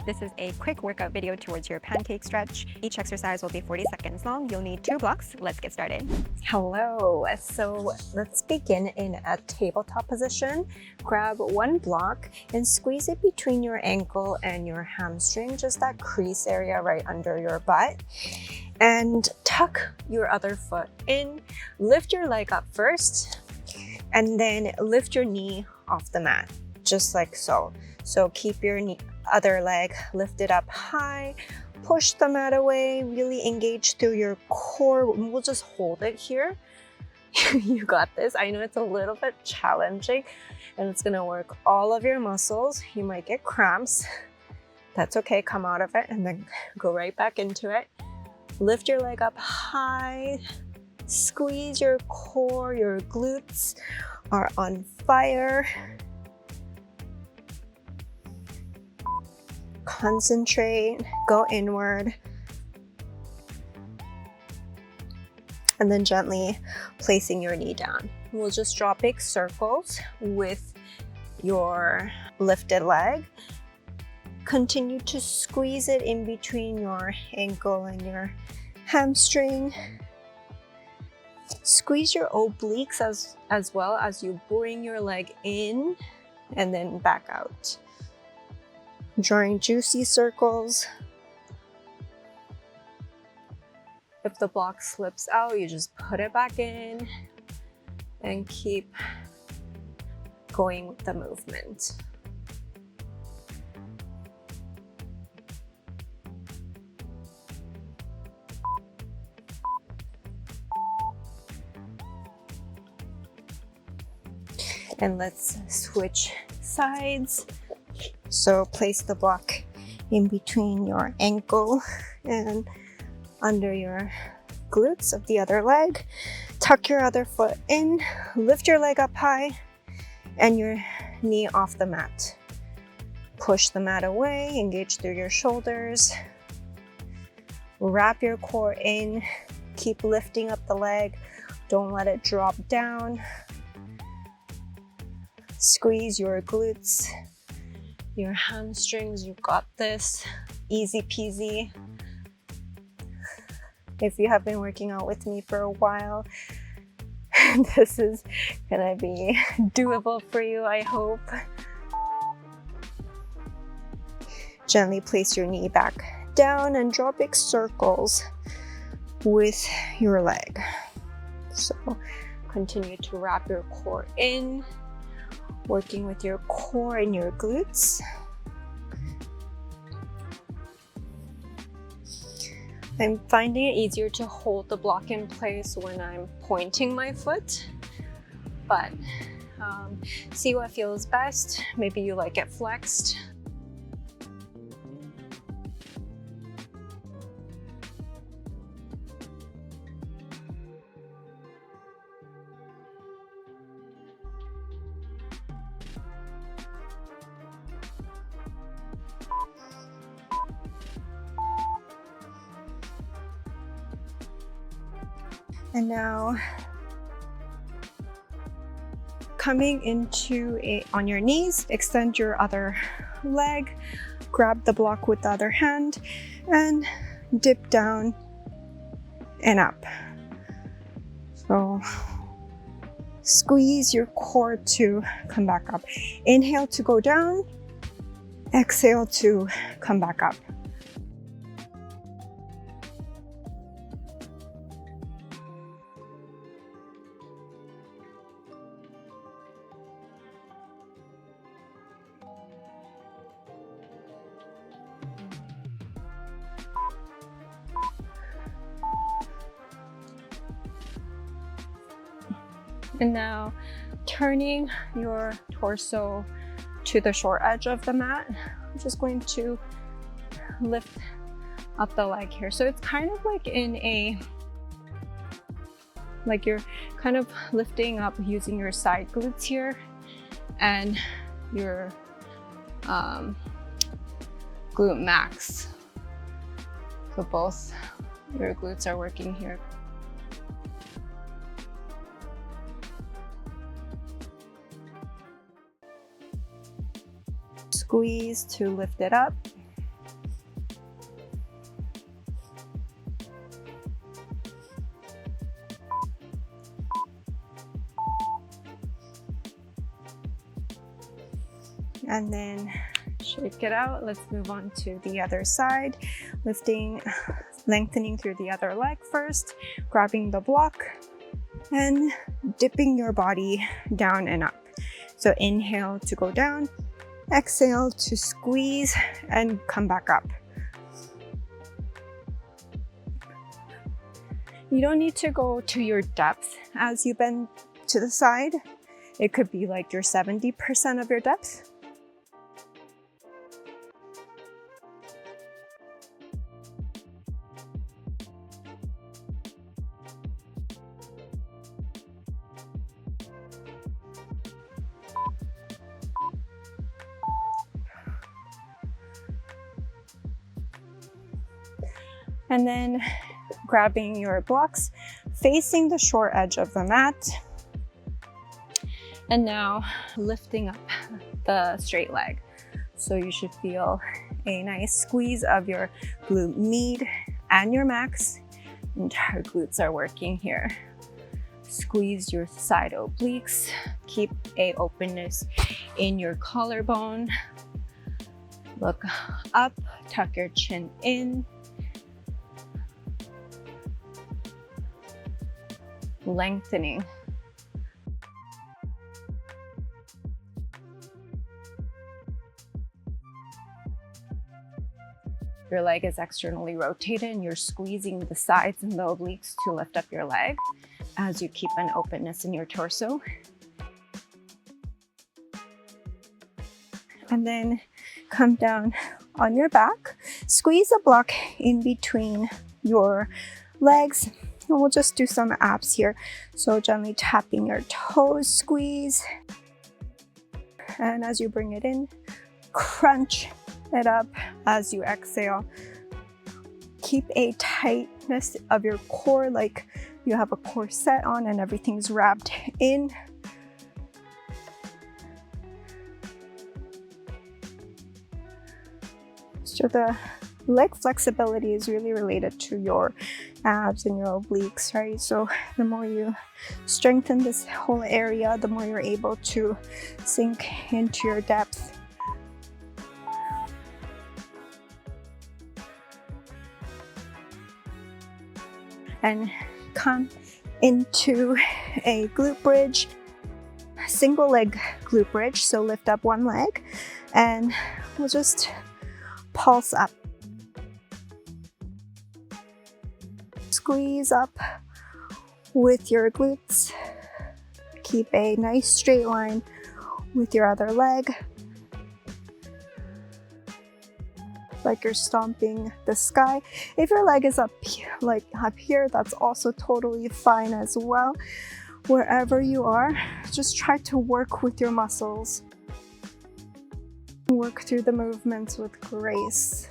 This is a quick workout video towards your pancake stretch. Each exercise will be 40 seconds long. You'll need 2 blocks. Let's get started. Hello, so let's begin in a tabletop position. Grab one block and squeeze it between your ankle and your hamstring, just that crease area right under your butt. And tuck your other foot in, lift your leg up first, and then lift your knee off the mat, just like so. So keep your other leg lifted up high, push the mat away, really engage through your core. We'll just hold it here. You got this. I know it's a little bit challenging and it's gonna work all of your muscles. You might get cramps. That's okay, come out of it and then go right back into it. Lift your leg up high, squeeze your core, your glutes are on fire. Concentrate, go inward, and then gently placing your knee down. We'll just draw big circles with your lifted leg. Continue to squeeze it in between your ankle and your hamstring. Squeeze your obliques as well as you bring your leg in and then back out. Drawing juicy circles. If the block slips out, you just put it back in and keep going with the movement. And let's switch sides. So place the block in between your ankle and under your glutes of the other leg. Tuck your other foot in, lift your leg up high and your knee off the mat. Push the mat away, engage through your shoulders. Wrap your core in, keep lifting up the leg. Don't let it drop down. Squeeze your glutes, your hamstrings, you got this. Easy peasy. If you have been working out with me for a while, this is gonna be doable for you, I hope. Gently place your knee back down and draw big circles with your leg. So continue to wrap your core in, working with your core and your glutes. I'm finding it easier to hold the block in place when I'm pointing my foot, but see what feels best. Maybe you like it flexed. And now coming into on your knees, extend your other leg, grab the block with the other hand and dip down and up. So squeeze your core to come back up. Inhale to go down, exhale to come back up. And now turning your torso to the short edge of the mat, I'm just going to lift up the leg here. So it's kind of like like you're kind of lifting up using your side glutes here and your glute max. So both your glutes are working here. Squeeze to lift it up. And then shake it out. Let's move on to the other side. Lengthening through the other leg first, grabbing the block and dipping your body down and up. So inhale to go down, exhale to squeeze and come back up. You don't need to go to your depth as you bend to the side. It could be like your 70% of your depth. And then grabbing your blocks, facing the short edge of the mat. And now lifting up the straight leg. So you should feel a nice squeeze of your glute med and your max. Entire glutes are working here. Squeeze your side obliques. Keep a openness in your collarbone. Look up, tuck your chin in. Lengthening. Your leg is externally rotated and you're squeezing the sides and the obliques to lift up your leg as you keep an openness in your torso. And then come down on your back, squeeze a block in between your legs. And we'll just do some abs here. So gently tapping your toes, squeeze. And as you bring it in, crunch it up as you exhale. Keep a tightness of your core, like you have a corset on and everything's wrapped in. So the leg flexibility is really related to your abs and your obliques, right? So the more you strengthen this whole area, the more you're able to sink into your depth. And come into a glute bridge, single leg glute bridge. So lift up one leg and we'll just pulse up. Squeeze up with your glutes. Keep a nice straight line with your other leg. Like you're stomping the sky. If your leg is up here, that's also totally fine as well. Wherever you are, just try to work with your muscles. Work through the movements with grace.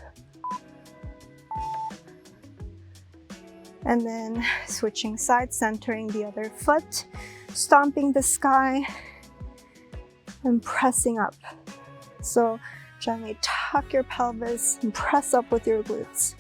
And then switching sides, centering the other foot, stomping the sky, and pressing up. So gently tuck your pelvis and press up with your glutes.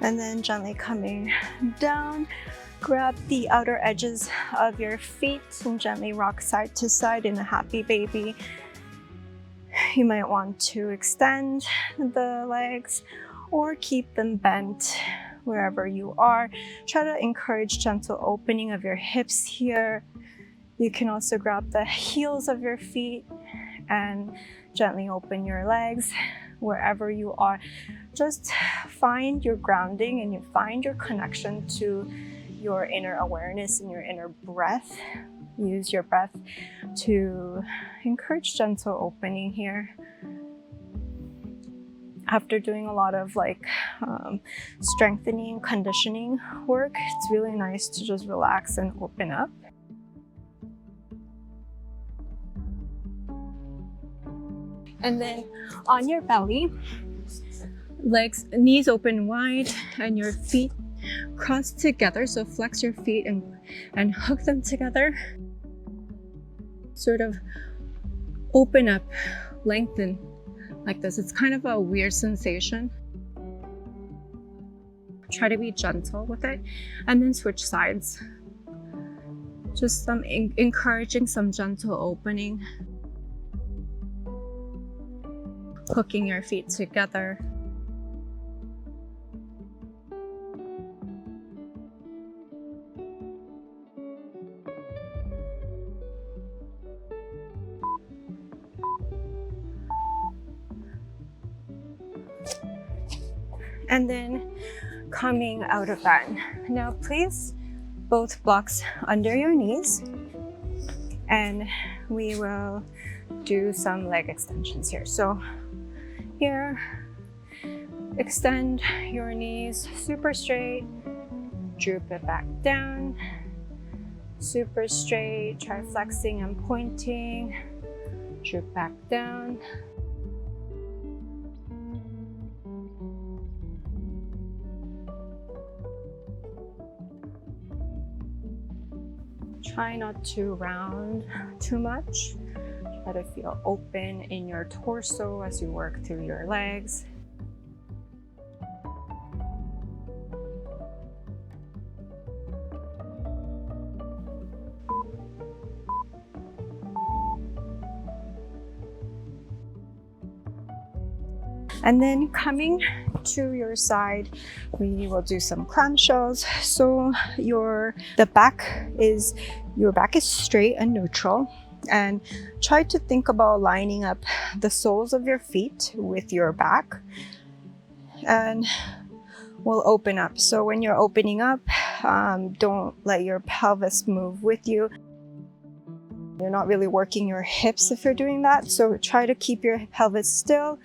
And then gently coming down, grab the outer edges of your feet and gently rock side to side in a happy baby. You might want to extend the legs or keep them bent wherever you are. Try to encourage gentle opening of your hips here. You can also grab the heels of your feet and gently open your legs wherever you are. Just find your grounding and you find your connection to your inner awareness and your inner breath. Use your breath to encourage gentle opening here. After doing a lot of strengthening, conditioning work, it's really nice to just relax and open up. And then on your belly, knees open wide and your feet cross together. So flex your feet and hook them together. Sort of open up, lengthen like this. It's kind of a weird sensation. Try to be gentle with it and then switch sides. Just encouraging some gentle opening. Hooking your feet together. And then coming out of that. Now place both blocks under your knees and we will do some leg extensions here. So here, extend your knees super straight, droop it back down, super straight, try flexing and pointing, droop back down. Try not to round too much. Try to feel open in your torso as you work through your legs. And then coming to your side, we will do some clamshells. So your back is straight and neutral. And try to think about lining up the soles of your feet with your back. And we'll open up. So when you're opening up, don't let your pelvis move with you. You're not really working your hips if you're doing that. So try to keep your pelvis still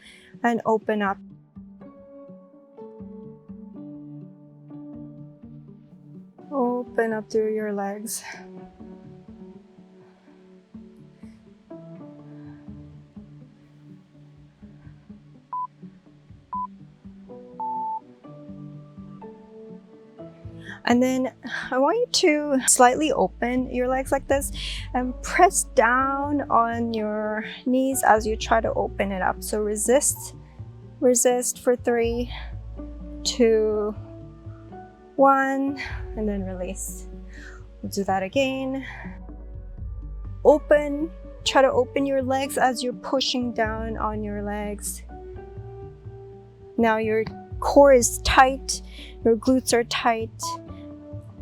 and open up. Open up through your legs. And then I want you to slightly open your legs like this and press down on your knees as you try to open it up. So resist for 3, 2, 1, and then release. We'll do that again. Try to open your legs as you're pushing down on your legs. Now your core is tight, your glutes are tight.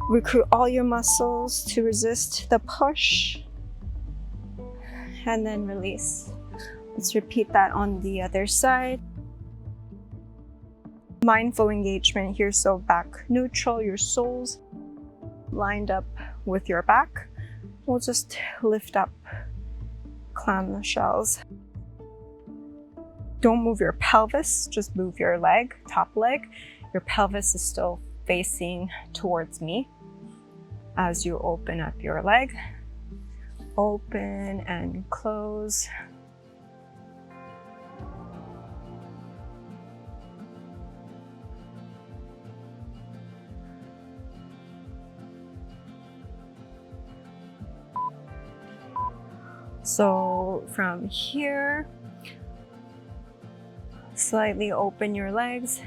Recruit all your muscles to resist the push. And then release. Let's repeat that on the other side. Mindful engagement here, so back neutral, your soles lined up with your back. We'll just lift up clamshells. Don't move your pelvis, just move your leg, top leg. Your pelvis is still facing towards me as you open up your leg. Open and close. So from here, slightly open your legs,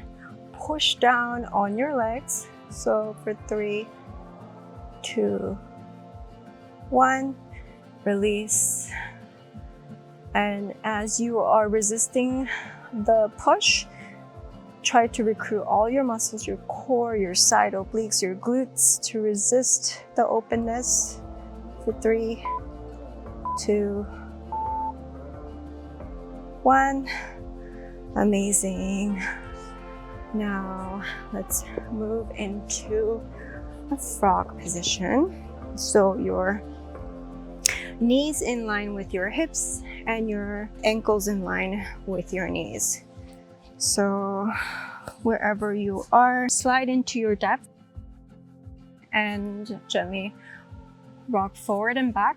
push down on your legs. So for 3, 2, 1, release. And as you are resisting the push, try to recruit all your muscles, your core, your side obliques, your glutes to resist the openness. For 3, 2, 1. Amazing. Now let's move into a frog position. So your knees in line with your hips and your ankles in line with your knees. So wherever you are, slide into your depth and gently rock forward and back.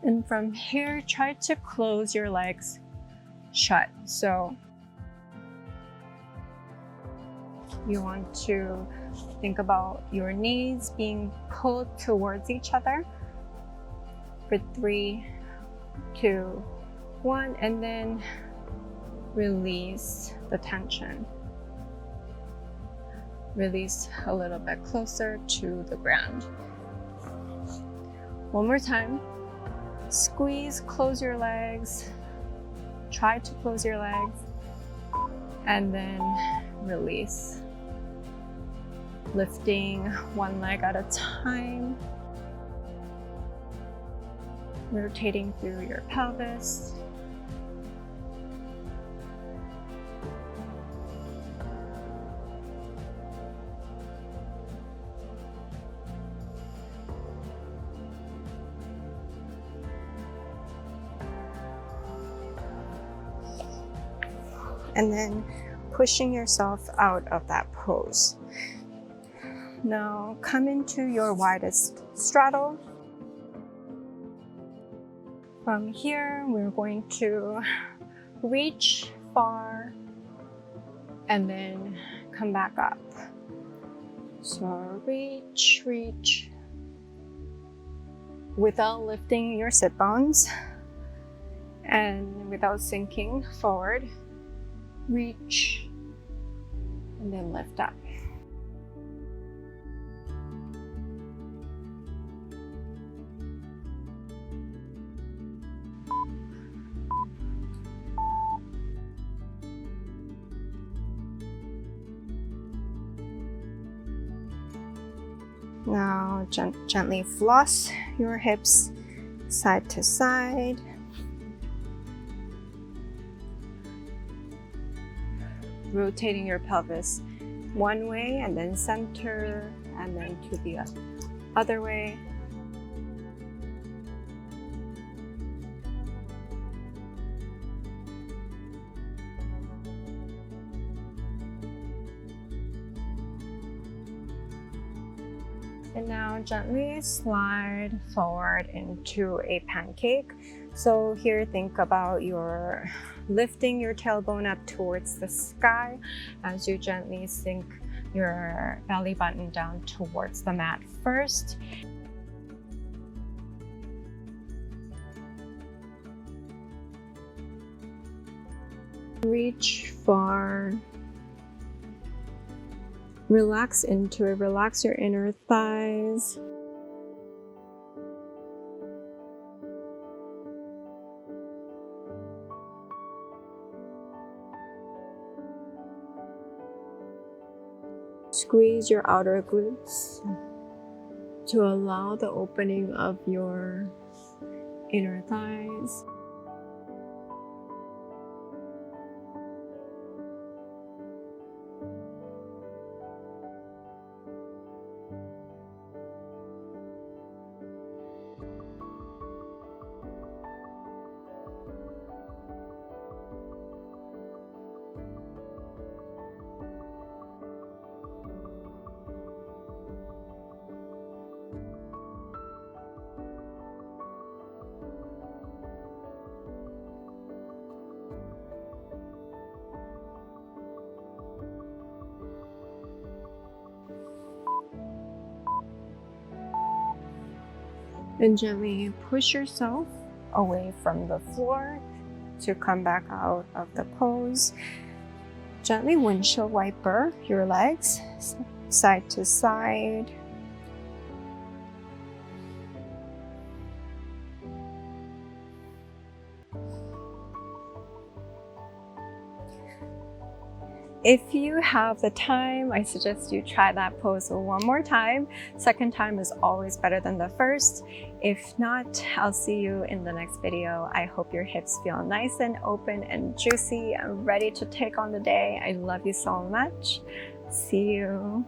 And from here, try to close your legs shut. So you want to think about your knees being pulled towards each other for 3, 2, 1, and then release the tension. Release a little bit closer to the ground. One more time. Squeeze, close your legs. Try to close your legs. And then release. Lifting one leg at a time. Rotating through your pelvis. And then pushing yourself out of that pose. Now come into your widest straddle. From here, we're going to reach far and then come back up. So reach, reach, without lifting your sit bones and without sinking forward. Reach and then lift up. Now gently floss your hips side to side. Rotating your pelvis one way and then center and then to the other way. And now gently slide forward into a pancake. So here, think about your lifting your tailbone up towards the sky as you gently sink your belly button down towards the mat first. Reach far. Relax into it. Relax your inner thighs. Squeeze your outer glutes to allow the opening of your inner thighs. And gently push yourself away from the floor to come back out of the pose. Gently windshield wiper your legs side to side. If you have the time, I suggest you try that pose one more time. Second time is always better than the first. If not, I'll see you in the next video. I hope your hips feel nice and open and juicy and ready to take on the day. I love you so much. See you.